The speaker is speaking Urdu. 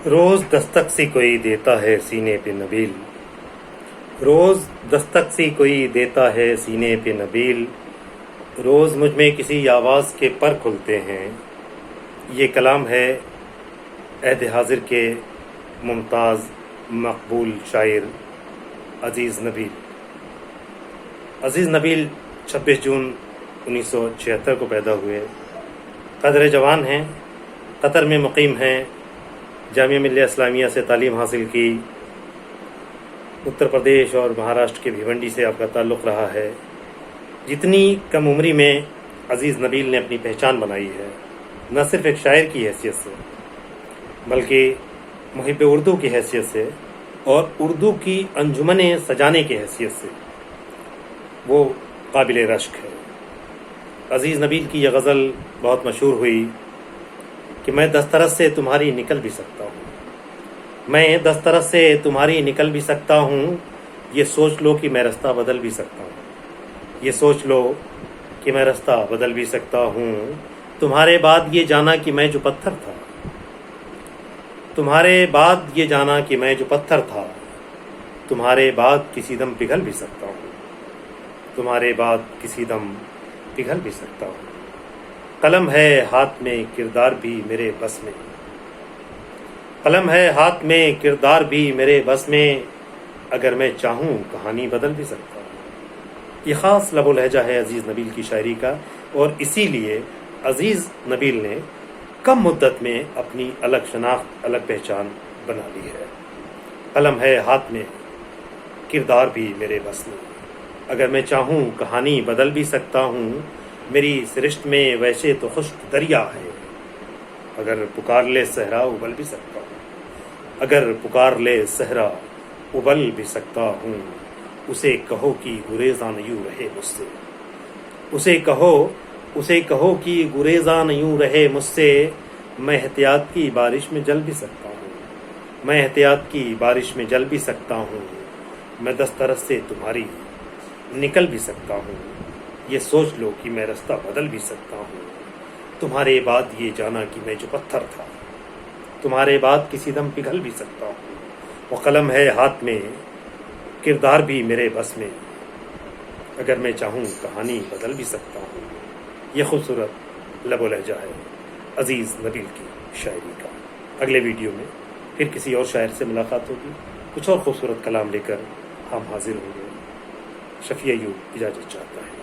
روز دستک سی کوئی دیتا ہے سینے پہ نبیل، روز دستک سی کوئی دیتا ہے سینے پہ نبیل، روز مجھ میں کسی آواز کے پر کھلتے ہیں۔ یہ کلام ہے عہد حاضر کے ممتاز مقبول شاعر عزیز نبیل۔ عزیز نبیل 26 جون 1976 کو پیدا ہوئے، قدر جوان ہیں، قطر میں مقیم ہیں، جامعہ ملیہ اسلامیہ سے تعلیم حاصل کی، اتر پردیش اور مہاراشٹر کے بھیونڈی سے آپ کا تعلق رہا ہے۔ جتنی کم عمری میں عزیز نبیل نے اپنی پہچان بنائی ہے، نہ صرف ایک شاعر کی حیثیت سے بلکہ محب اردو کی حیثیت سے اور اردو کی انجمنیں سجانے کی حیثیت سے وہ قابل رشک ہے۔ عزیز نبیل کی یہ غزل بہت مشہور ہوئی کہ میں دسترس سے تمہاری نکل بھی سکتا ہوں، میں دسترس سے تمہاری نکل بھی سکتا ہوں، یہ سوچ لو کہ میں رستہ بدل بھی سکتا ہوں، یہ سوچ لو کہ میں رستہ بدل بھی سکتا ہوں، تمہارے بعد یہ جانا کہ میں جو پتھر تھا، تمہارے بعد یہ جانا کہ میں جو پتھر تھا، تمہارے بعد کسی دم پگھل بھی سکتا ہوں، تمہارے بعد کسی دم پگھل بھی سکتا ہوں۔ قلم ہے ہاتھ میں کردار بھی میرے بس میں، قلم ہے ہاتھ میں کردار بھی میرے بس میں، اگر میں چاہوں کہانی بدل بھی سکتا ہوں۔ یہ خاص لب و لہجہ ہے عزیز نبیل کی شاعری کا، اور اسی لیے عزیز نبیل نے کم مدت میں اپنی الگ شناخت، الگ پہچان بنا لی ہے۔ قلم ہے ہاتھ میں کردار بھی میرے بس میں، اگر میں چاہوں کہانی بدل بھی سکتا ہوں، میری سرشت میں ویسے تو خشک دریا ہے، اگر پکار لے صحرا ابل بھی سکتا ہوں، اگر پکار لے صحرا ابل بھی سکتا ہوں، اسے کہو کہ گریزاں یوں رہے مجھ سے، اسے کہو کہ گریزاں یوں رہے مجھ سے، میں احتیاط کی بارش میں جل بھی سکتا ہوں، میں احتیاط کی بارش میں جل بھی سکتا ہوں، میں دسترس سے تمہاری نکل بھی سکتا ہوں، یہ سوچ لو کہ میں رستہ بدل بھی سکتا ہوں، تمہارے بعد یہ جانا کہ میں جو پتھر تھا، تمہارے بعد کسی دم پگھل بھی سکتا ہوں، وہ قلم ہے ہاتھ میں کردار بھی میرے بس میں، اگر میں چاہوں کہانی بدل بھی سکتا ہوں۔ یہ خوبصورت لب و لہجہ ہے عزیز نبیل کی شاعری کا۔ اگلے ویڈیو میں پھر کسی اور شاعر سے ملاقات ہوگی، کچھ اور خوبصورت کلام لے کر ہم حاضر ہوں گے۔ شفیع ایوب اجازت چاہتا ہے۔